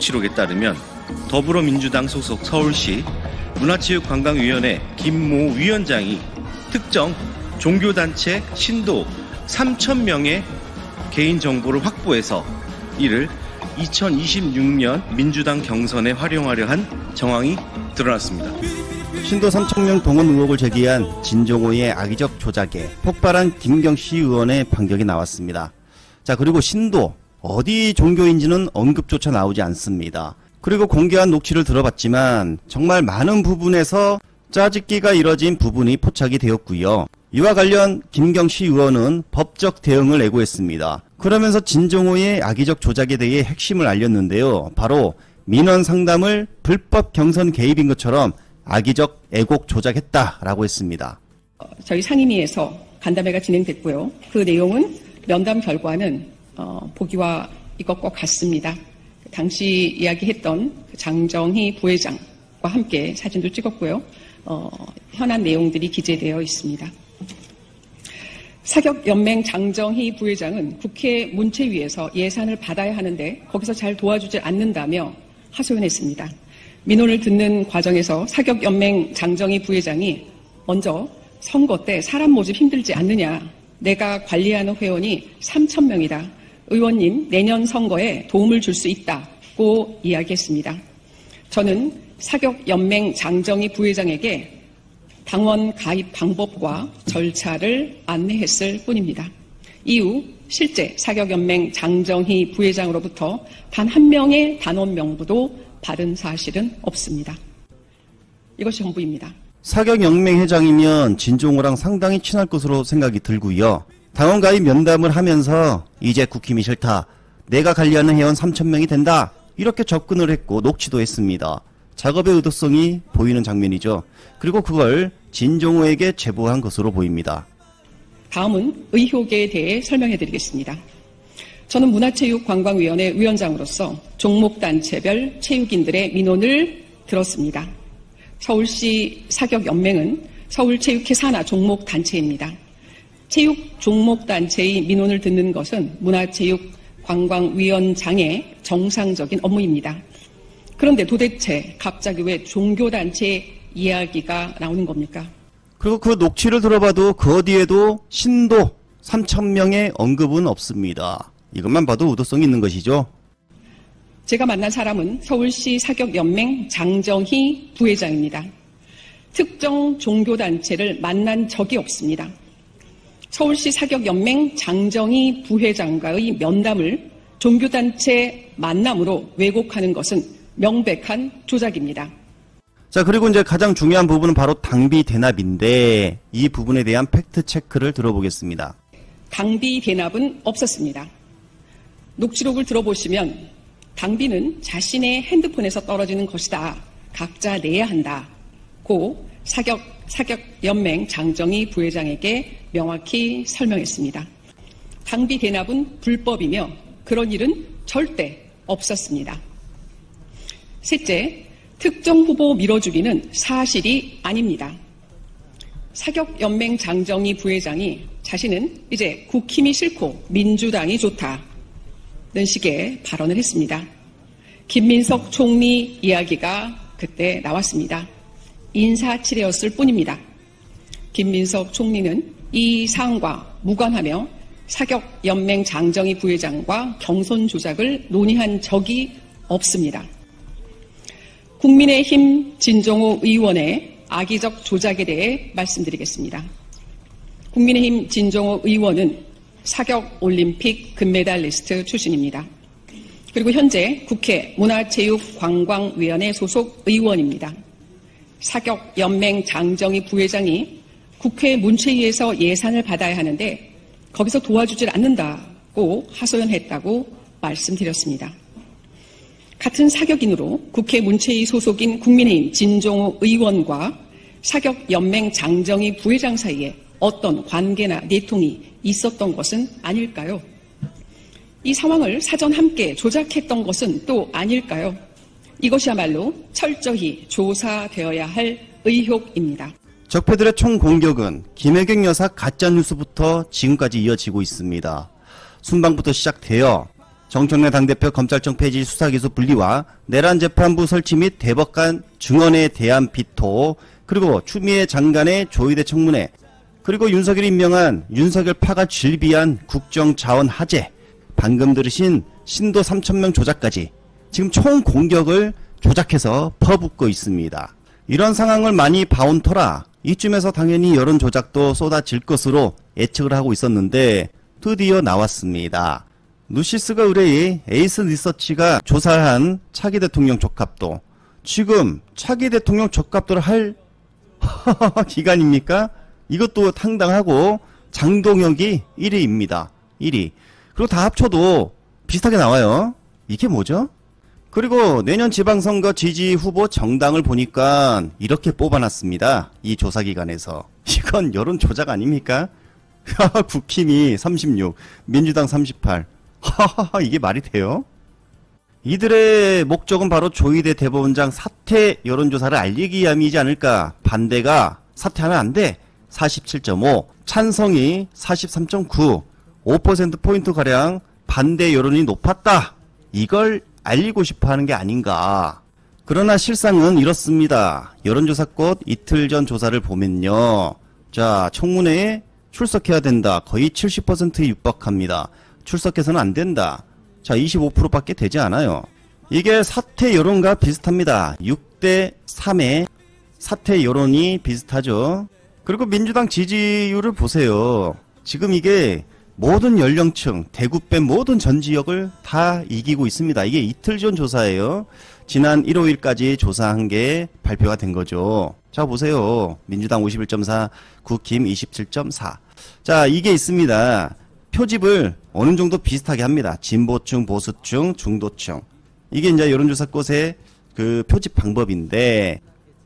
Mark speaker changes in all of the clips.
Speaker 1: 녹취록에 따르면 더불어민주당 소속 서울시 문화체육관광위원회 김모 위원장이 특정 종교단체 신도 3,000명의 개인정보를 확보해서 이를 2026년 민주당 경선에 활용하려 한 정황이 드러났습니다.
Speaker 2: 신도 3,000명 동원 의혹을 제기한 진종호의 악의적 조작에 폭발한 김경시 의원의 반격이 나왔습니다. 자, 그리고 신도, 어디 종교인지는 언급조차 나오지 않습니다. 그리고 공개한 녹취를 들어봤지만 정말 많은 부분에서 짜깁기가 이뤄진 부분이 포착이 되었고요. 이와 관련 김경시 의원은 법적 대응을 예고했습니다. 그러면서 진종호의 악의적 조작에 대해 핵심을 알렸는데요. 바로 민원 상담을 불법 경선 개입인 것처럼 악의적 애곡 조작했다라고 했습니다.
Speaker 3: 저희 상임위에서 간담회가 진행됐고요. 그 내용은 면담 결과는 보기와 이것과 같습니다. 당시 이야기했던 장정희 부회장과 함께 사진도 찍었고요. 현안 내용들이 기재되어 있습니다. 사격연맹 장정희 부회장은 국회 문체위에서 예산을 받아야 하는데 거기서 잘 도와주지 않는다며 하소연했습니다. 민원을 듣는 과정에서 사격연맹 장정희 부회장이 먼저 선거 때 사람 모집 힘들지 않느냐. 내가 관리하는 회원이 3,000명이다. 의원님, 내년 선거에 도움을 줄 수 있다고 이야기했습니다. 저는 사격연맹 장정희 부회장에게 당원 가입 방법과 절차를 안내했을 뿐입니다. 이후 실제 사격연맹 장정희 부회장으로부터 단 한 명의 단원 명부도 받은 사실은 없습니다. 이것이 전부입니다.
Speaker 2: 사격연맹 회장이면 진종호랑 상당히 친할 것으로 생각이 들고요. 당원 가입 면담을 하면서 이제 국힘이 싫다. 내가 관리하는 회원 3,000명이 된다. 이렇게 접근을 했고 녹취도 했습니다. 작업의 의도성이 보이는 장면이죠. 그리고 그걸 진종호에게 제보한 것으로 보입니다.
Speaker 3: 다음은 의혹에 대해 설명해드리겠습니다. 저는 문화체육관광위원회 위원장으로서 종목단체별 체육인들의 민원을 들었습니다. 서울시 사격연맹은 서울체육회 산하 종목단체입니다. 체육 종목단체의 민원을 듣는 것은 문화체육관광위원장의 정상적인 업무입니다. 그런데 도대체 갑자기 왜 종교단체 이야기가 나오는 겁니까?
Speaker 2: 그리고 그 녹취를 들어봐도 그 어디에도 신도 3,000명의 언급은 없습니다. 이것만 봐도 의도성이 있는 것이죠.
Speaker 3: 제가 만난 사람은 서울시 사격연맹 장정희 부회장입니다. 특정 종교단체를 만난 적이 없습니다. 서울시 사격연맹 장정희 부회장과의 면담을 종교단체 만남으로 왜곡하는 것은 명백한 조작입니다.
Speaker 2: 자, 그리고 이제 가장 중요한 부분은 바로 당비 대납인데 이 부분에 대한 팩트 체크를 들어보겠습니다.
Speaker 3: 당비 대납은 없었습니다. 녹취록을 들어보시면 당비는 자신의 핸드폰에서 떨어지는 것이다. 각자 내야 한다고 사격연맹 장정희 부회장에게 명확히 설명했습니다. 당비 대납은 불법이며 그런 일은 절대 없었습니다. 셋째, 특정 후보 밀어주기는 사실이 아닙니다. 사격연맹 장정희 부회장이 자신은 이제 국힘이 싫고 민주당이 좋다는 식의 발언을 했습니다. 김민석 총리 이야기가 그때 나왔습니다. 인사치레였을 뿐입니다. 김민석 총리는 이 사안과 무관하며 사격연맹 장정희 부회장과 경선 조작을 논의한 적이 없습니다. 국민의힘 진종호 의원의 악의적 조작에 대해 말씀드리겠습니다. 국민의힘 진종호 의원은 사격올림픽 금메달리스트 출신입니다. 그리고 현재 국회 문화체육관광위원회 소속 의원입니다. 사격연맹 장정희 부회장이 국회 문체위에서 예산을 받아야 하는데 거기서 도와주질 않는다고 하소연했다고 말씀드렸습니다. 같은 사격인으로 국회 문체위 소속인 국민의힘 진종호 의원과 사격연맹 장정희 부회장 사이에 어떤 관계나 내통이 있었던 것은 아닐까요? 이 상황을 사전 함께 조작했던 것은 또 아닐까요? 이것이야말로 철저히 조사되어야 할 의혹입니다.
Speaker 2: 적폐들의 총공격은 김혜경 여사 가짜뉴스부터 지금까지 이어지고 있습니다. 순방부터 시작되어 정청래 당대표 검찰청 폐지 수사기소 분리와 내란 재판부 설치 및 대법관 증언에 대한 비토, 그리고 추미애 장관의 조의대 청문회, 그리고 윤석열이 임명한 윤석열 파가 질비한 국정자원 하재, 방금 들으신 신도 3,000명 조작까지 지금 총 공격을 조작해서 퍼붓고 있습니다. 이런 상황을 많이 봐온 터라 이쯤에서 당연히 여론 조작도 쏟아질 것으로 예측을 하고 있었는데 드디어 나왔습니다. 누시스가 의뢰의 에이스 리서치가 조사한 차기 대통령 적합도, 지금 차기 대통령 적합도를 할 기간입니까? 이것도 상당하고 장동혁이 1위입니다. 1위. 그리고 다 합쳐도 비슷하게 나와요. 이게 뭐죠? 그리고 내년 지방선거 지지 후보 정당을 보니까 이렇게 뽑아놨습니다. 이 조사기관에서. 이건 여론 조작 아닙니까? 국힘이 36, 민주당 38. 이게 말이 돼요? 이들의 목적은 바로 조의대 대법원장 사퇴 여론조사를 알리기 위함이지 않을까. 반대가 사퇴하면 안 돼. 47.5, 찬성이 43.9, 5%포인트가량 반대 여론이 높았다. 이걸 알리고 싶어 하는 게 아닌가. 그러나 실상은 이렇습니다. 여론조사꽃 이틀 전 조사를 보면요. 자, 청문회에 출석해야 된다. 거의 70%에 육박합니다. 출석해서는 안 된다. 자, 25%밖에 되지 않아요. 이게 사퇴 여론과 비슷합니다. 6대 3의 사퇴 여론이 비슷하죠. 그리고 민주당 지지율을 보세요. 지금 이게 모든 연령층, 대구 뺀 모든 전 지역을 다 이기고 있습니다. 이게 이틀 전 조사예요. 지난 일요일까지 조사한 게 발표가 된 거죠. 자, 보세요. 민주당 51.4, 국힘 27.4. 자, 이게 있습니다. 표집을 어느 정도 비슷하게 합니다. 진보층, 보수층, 중도층. 이게 이제 여론조사꽃의 그 표집 방법인데,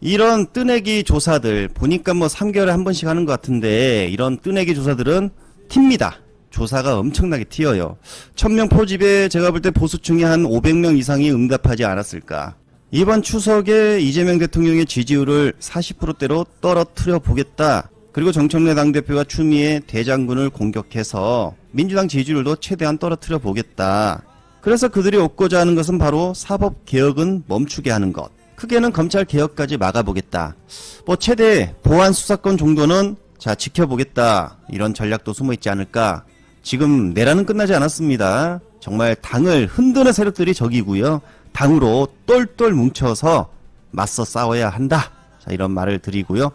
Speaker 2: 이런 뜨내기 조사들 보니까 뭐 3개월에 한 번씩 하는 것 같은데, 이런 뜨내기 조사들은 튑니다. 조사가 엄청나게 튀어요. 1000명 표집에 제가 볼 때 보수층이 한 500명 이상이 응답하지 않았을까. 이번 추석에 이재명 대통령의 지지율을 40%대로 떨어뜨려 보겠다. 그리고 정청래 당대표가 추미애 대장군을 공격해서 민주당 지지율도 최대한 떨어뜨려 보겠다. 그래서 그들이 얻고자 하는 것은 바로 사법개혁은 멈추게 하는 것. 크게는 검찰개혁까지 막아보겠다. 뭐 최대 보안 수사권 정도는 자 지켜보겠다. 이런 전략도 숨어있지 않을까. 지금 내란은 끝나지 않았습니다. 정말 당을 흔드는 세력들이 적이고요. 당으로 똘똘 뭉쳐서 맞서 싸워야 한다. 자, 이런 말을 드리고요.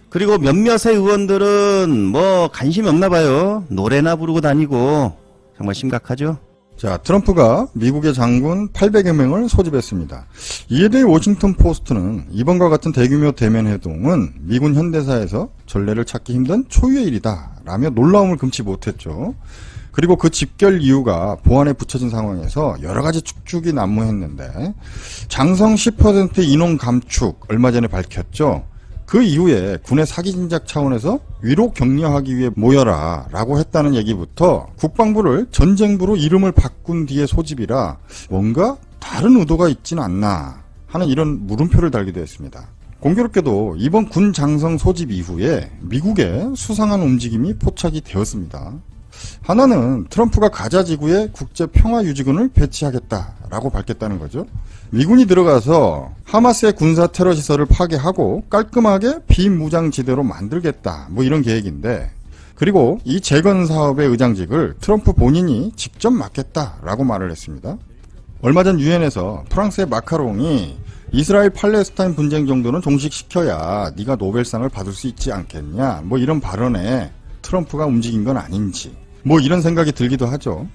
Speaker 2: 그리고 몇몇의 의원들은 뭐 관심이 없나 봐요. 노래나 부르고 다니고. 정말 심각하죠.
Speaker 4: 자, 트럼프가 미국의 장군 800여 명을 소집했습니다. 이에 대해 워싱턴 포스트는 이번과 같은 대규모 대면 회동은 미군 현대사에서 전례를 찾기 힘든 초유의 일이다 라며 놀라움을 금치 못했죠. 그리고 그 집결 이유가 보안에 붙여진 상황에서 여러 가지 축축이 난무했는데, 장성 10% 인원 감축 얼마 전에 밝혔죠. 그 이후에 군의 사기 진작 차원에서 위로 격려하기 위해 모여라 라고 했다는 얘기부터 국방부를 전쟁부로 이름을 바꾼 뒤에 소집이라 뭔가 다른 의도가 있진 않나 하는 이런 물음표를 달기도 했습니다. 공교롭게도 이번 군 장성 소집 이후에 미국의 수상한 움직임이 포착이 되었습니다. 하나는 트럼프가 가자 지구에 국제평화유지군을 배치하겠다라고 밝혔다는 거죠. 미군이 들어가서 하마스의 군사 테러 시설을 파괴하고 깔끔하게 비무장지대로 만들겠다, 뭐 이런 계획인데, 그리고 이 재건 사업의 의장직을 트럼프 본인이 직접 맡겠다라고 말을 했습니다. 얼마 전 유엔에서 프랑스의 마카롱이 이스라엘 팔레스타인 분쟁 정도는 종식시켜야 네가 노벨상을 받을 수 있지 않겠냐, 뭐 이런 발언에 트럼프가 움직인 건 아닌지, 뭐 이런 생각이 들기도 하죠.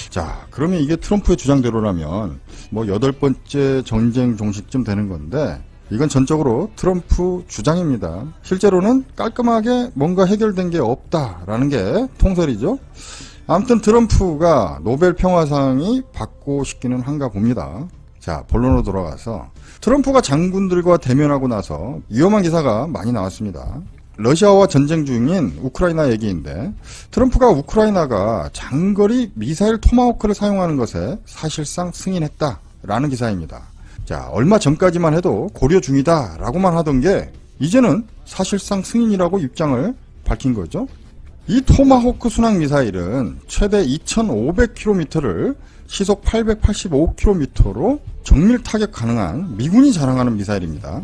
Speaker 4: 자, 그러면 이게 트럼프의 주장대로라면 뭐 8번째 전쟁 종식쯤 되는 건데, 이건 전적으로 트럼프 주장입니다. 실제로는 깔끔하게 뭔가 해결된 게 없다라는 게 통설이죠. 아무튼 트럼프가 노벨 평화상이 받고 싶기는 한가 봅니다. 자, 본론으로 돌아가서 트럼프가 장군들과 대면하고 나서 위험한 기사가 많이 나왔습니다. 러시아와 전쟁 중인 우크라이나 얘기인데, 트럼프가 우크라이나가 장거리 미사일 토마호크를 사용하는 것에 사실상 승인했다라는 기사입니다. 자, 얼마 전까지만 해도 고려 중이다라고만 하던 게 이제는 사실상 승인이라고 입장을 밝힌 거죠. 이 토마호크 순항 미사일은 최대 2,500km를 시속 885km로 정밀 타격 가능한 미군이 자랑하는 미사일입니다.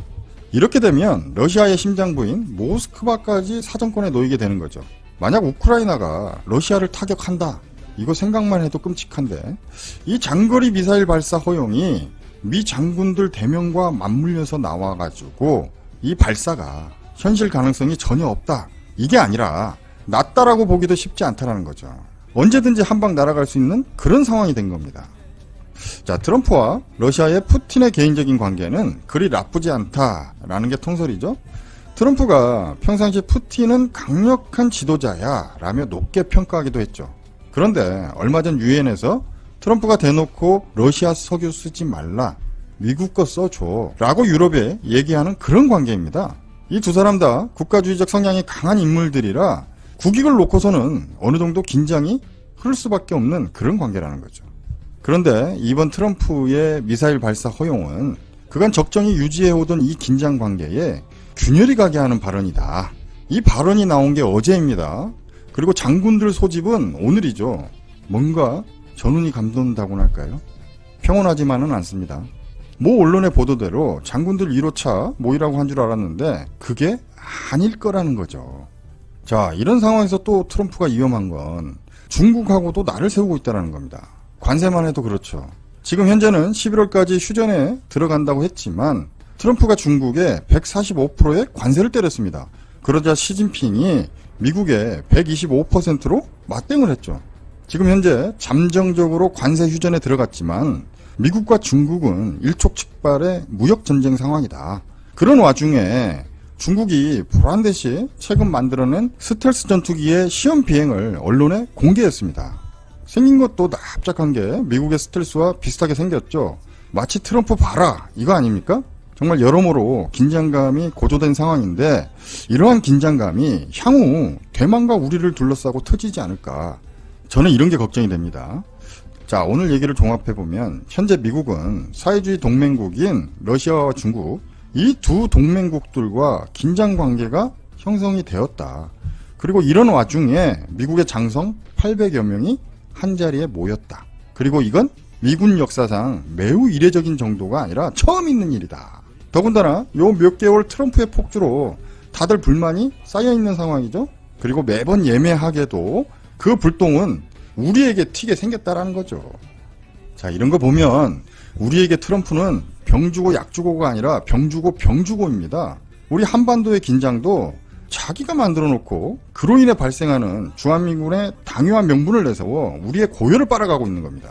Speaker 4: 이렇게 되면 러시아의 심장부인 모스크바까지 사정권에 놓이게 되는 거죠. 만약 우크라이나가 러시아를 타격한다, 이거 생각만 해도 끔찍한데, 이 장거리 미사일 발사 허용이 미 장군들 대명과 맞물려서 나와가지고 이 발사가 현실 가능성이 전혀 없다, 이게 아니라 낮다라고 보기도 쉽지 않다라는 거죠. 언제든지 한 방 날아갈 수 있는 그런 상황이 된 겁니다. 자, 트럼프와 러시아의 푸틴의 개인적인 관계는 그리 나쁘지 않다라는 게 통설이죠. 트럼프가 평상시 푸틴은 강력한 지도자야 라며 높게 평가하기도 했죠. 그런데 얼마 전 유엔에서 트럼프가 대놓고 러시아 석유 쓰지 말라, 미국 거 써줘 라고 유럽에 얘기하는 그런 관계입니다. 이 두 사람 다 국가주의적 성향이 강한 인물들이라 국익을 놓고서는 어느 정도 긴장이 흐를 수밖에 없는 그런 관계라는 거죠. 그런데 이번 트럼프의 미사일 발사 허용은 그간 적정히 유지해오던 이 긴장 관계에 균열이 가게 하는 발언이다. 이 발언이 나온 게 어제입니다. 그리고 장군들 소집은 오늘이죠. 뭔가 전운이 감돈다고나 할까요? 평온하지만은 않습니다. 모 언론의 보도대로 장군들 1호차 모이라고 한 줄 알았는데 그게 아닐 거라는 거죠. 자, 이런 상황에서 또 트럼프가 위험한 건 중국하고도 날을 세우고 있다는 겁니다. 관세만 해도 그렇죠. 지금 현재는 11월까지 휴전에 들어간다고 했지만 트럼프가 중국에 145%의 관세를 때렸습니다. 그러자 시진핑이 미국에 125%로 맞대응을 했죠. 지금 현재 잠정적으로 관세 휴전에 들어갔지만 미국과 중국은 일촉즉발의 무역전쟁 상황이다. 그런 와중에 중국이 보란듯이 최근 만들어낸 스텔스 전투기의 시험 비행을 언론에 공개했습니다. 생긴 것도 납작한 게 미국의 스텔스와 비슷하게 생겼죠. 마치 트럼프 봐라, 이거 아닙니까? 정말 여러모로 긴장감이 고조된 상황인데 이러한 긴장감이 향후 대만과 우리를 둘러싸고 터지지 않을까, 저는 이런 게 걱정이 됩니다. 자, 오늘 얘기를 종합해보면 현재 미국은 사회주의 동맹국인 러시아와 중국, 이 두 동맹국들과 긴장관계가 형성이 되었다. 그리고 이런 와중에 미국의 장성 800여 명이 한자리에 모였다. 그리고 이건 미군 역사상 매우 이례적인 정도가 아니라 처음 있는 일이다. 더군다나 요 몇 개월 트럼프의 폭주로 다들 불만이 쌓여있는 상황이죠. 그리고 매번 예매하게도 그 불똥은 우리에게 튀게 생겼다라는 거죠. 자, 이런 거 보면 우리에게 트럼프는 병 주고 약 주고가 아니라 병 주고 병 주고입니다. 우리 한반도의 긴장도 자기가 만들어 놓고 그로 인해 발생하는 주한미군의 당요한 명분을 내세워 우리의 고열을 빨아가고 있는 겁니다.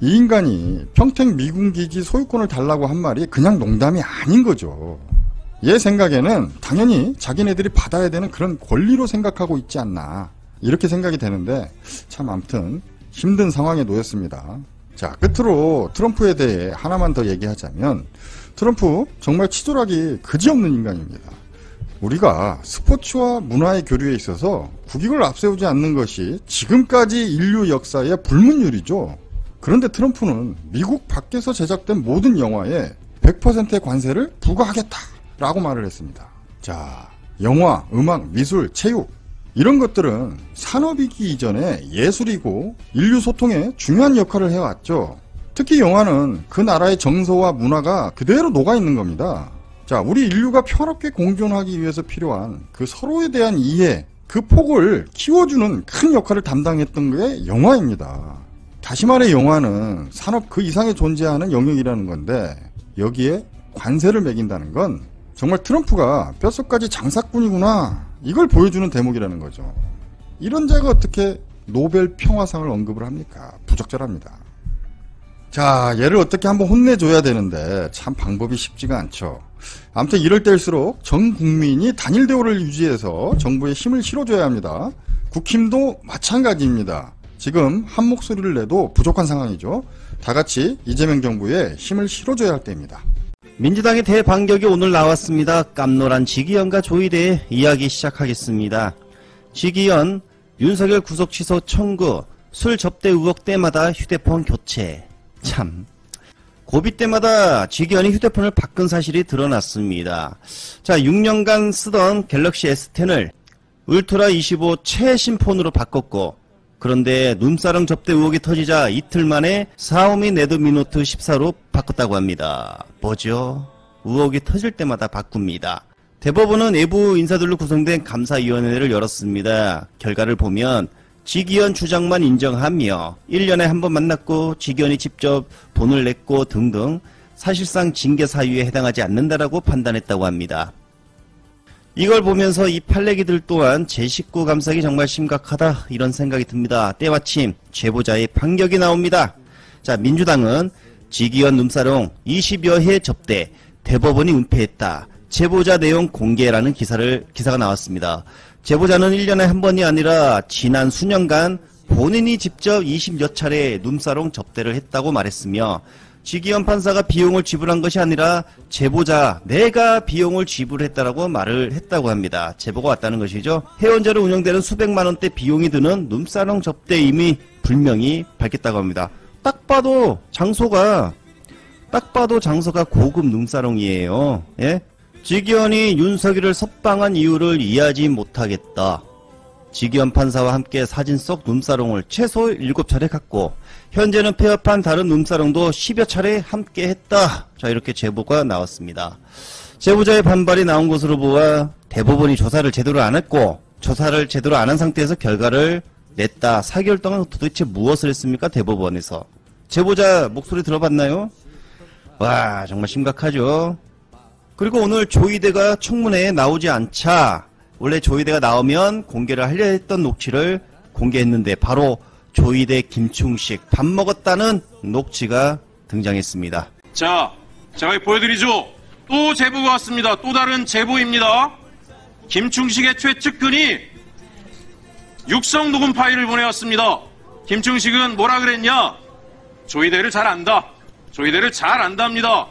Speaker 4: 이 인간이 평택 미군 기지 소유권을 달라고 한 말이 그냥 농담이 아닌 거죠. 얘 생각에는 당연히 자기네들이 받아야 되는 그런 권리로 생각하고 있지 않나, 이렇게 생각이 되는데 참 아무튼 힘든 상황에 놓였습니다. 자, 끝으로 트럼프에 대해 하나만 더 얘기하자면 트럼프 정말 치졸하기 그지없는 인간입니다. 우리가 스포츠와 문화의 교류에 있어서 국익을 앞세우지 않는 것이 지금까지 인류 역사의 불문율이죠. 그런데 트럼프는 미국 밖에서 제작된 모든 영화에 100%의 관세를 부과하겠다라고 말을 했습니다. 자, 영화, 음악, 미술, 체육, 이런 것들은 산업이기 이전에 예술이고 인류 소통에 중요한 역할을 해왔죠. 특히 영화는 그 나라의 정서와 문화가 그대로 녹아있는 겁니다. 자, 우리 인류가 평화롭게 공존하기 위해서 필요한 그 서로에 대한 이해, 그 폭을 키워주는 큰 역할을 담당했던 게 영화입니다. 다시 말해 영화는 산업 그 이상에 존재하는 영역이라는 건데 여기에 관세를 매긴다는 건 정말 트럼프가 뼛속까지 장사꾼이구나, 이걸 보여주는 대목이라는 거죠. 이런 자가 어떻게 노벨 평화상을 언급을 합니까? 부적절합니다. 자, 얘를 어떻게 한번 혼내줘야 되는데 참 방법이 쉽지가 않죠. 아무튼 이럴 때일수록 전 국민이 단일 대우를 유지해서 정부에 힘을 실어줘야 합니다. 국힘도 마찬가지입니다. 지금 한 목소리를 내도 부족한 상황이죠. 다 같이 이재명 정부에 힘을 실어줘야 할 때입니다.
Speaker 2: 민주당의 대반격이 오늘 나왔습니다. 깜놀한 지기현과 조희대의 이야기 시작하겠습니다. 지기현, 윤석열 구속 취소 청구, 술 접대 의혹 때마다 휴대폰 교체. 참, 고비 때마다 지기현이 휴대폰을 바꾼 사실이 드러났습니다. 자, 6년간 쓰던 갤럭시 S10을 울트라 25 최신 폰으로 바꿨고 그런데 눈사롱 접대 의혹이 터지자 이틀 만에 사오미 네드미노트 14로 바꿨다고 합니다. 뭐죠? 의혹이 터질 때마다 바꿉니다. 대법원은 외부 인사들로 구성된 감사위원회를 열었습니다. 결과를 보면 지기현 주장만 인정하며 1년에 한 번 만났고 지기현이 직접 돈을 냈고 등등 사실상 징계 사유에 해당하지 않는다라고 판단했다고 합니다. 이걸 보면서 이 판례기들 또한 제 식구 감싸기 정말 심각하다 이런 생각이 듭니다. 때마침 제보자의 판결이 나옵니다. 자, 민주당은 지기현 눈사롱 20여 회 접대 대법원이 은폐했다. 제보자 내용 공개라는 기사가 나왔습니다. 제보자는 1년에 한 번이 아니라 지난 수년간 본인이 직접 20여 차례 눈사롱 접대를 했다고 말했으며 지기현 판사가 비용을 지불한 것이 아니라 제보자 내가 비용을 지불했다라고 말을 했다고 합니다. 제보가 왔다는 것이죠. 해원제로 운영되는 수백만 원대 비용이 드는 눈사롱 접대 이미 분명히 밝혔다고 합니다. 딱 봐도 장소가 고급 눈사롱이에요. 예? 지기현이 윤석열을 석방한 이유를 이해하지 못하겠다. 지기현 판사와 함께 사진 속 눈사롱을 최소 7차례 갖고 현재는 폐업한 다른 눈사롱도 10여 차례 함께 했다. 자, 이렇게 제보가 나왔습니다. 제보자의 반발이 나온 것으로 보아 대법원이 조사를 제대로 안 했고 조사를 제대로 안 한 상태에서 결과를 냈다. 4개월 동안 도대체 무엇을 했습니까? 대법원에서. 제보자 목소리 들어봤나요? 와, 정말 심각하죠. 그리고 오늘 조이대가 청문회에 나오지 않자 원래 조이대가 나오면 공개를 하려 했던 녹취를 공개했는데 바로 조이대 김충식 밥 먹었다는 녹취가 등장했습니다.
Speaker 5: 자, 제가 보여드리죠. 또 제보가 왔습니다. 또 다른 제보입니다. 김충식의 최측근이 육성 녹음 파일을 보내왔습니다. 김충식은 뭐라 그랬냐? 조이대를 잘 안다. 조이대를 잘 안답니다.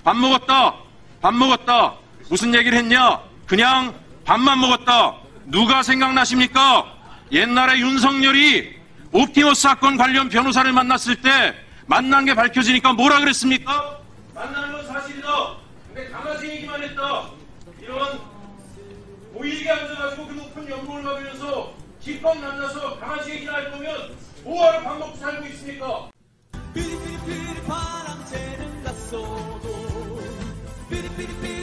Speaker 5: 밥 먹었다. 밥 먹었다. 무슨 얘기를 했냐? 그냥 밥만 먹었다. 누가 생각나십니까? 옛날에 윤석열이 옵티머스 사건 관련 변호사를 만났을 때 만난 게 밝혀지니까 뭐라 그랬습니까? 만나는 건 사실이다. 근데 강아지 얘기만 했다. 이런 보이게 앉아가지고 그 높은 연봉을 받으면서 기껏 만나서 강아지 얘기나 할 거면 뭐하러 밥 먹고 살고 있습니까?
Speaker 6: 삐리삐리삐리 바람새는 갔어도 삐리삐리삐리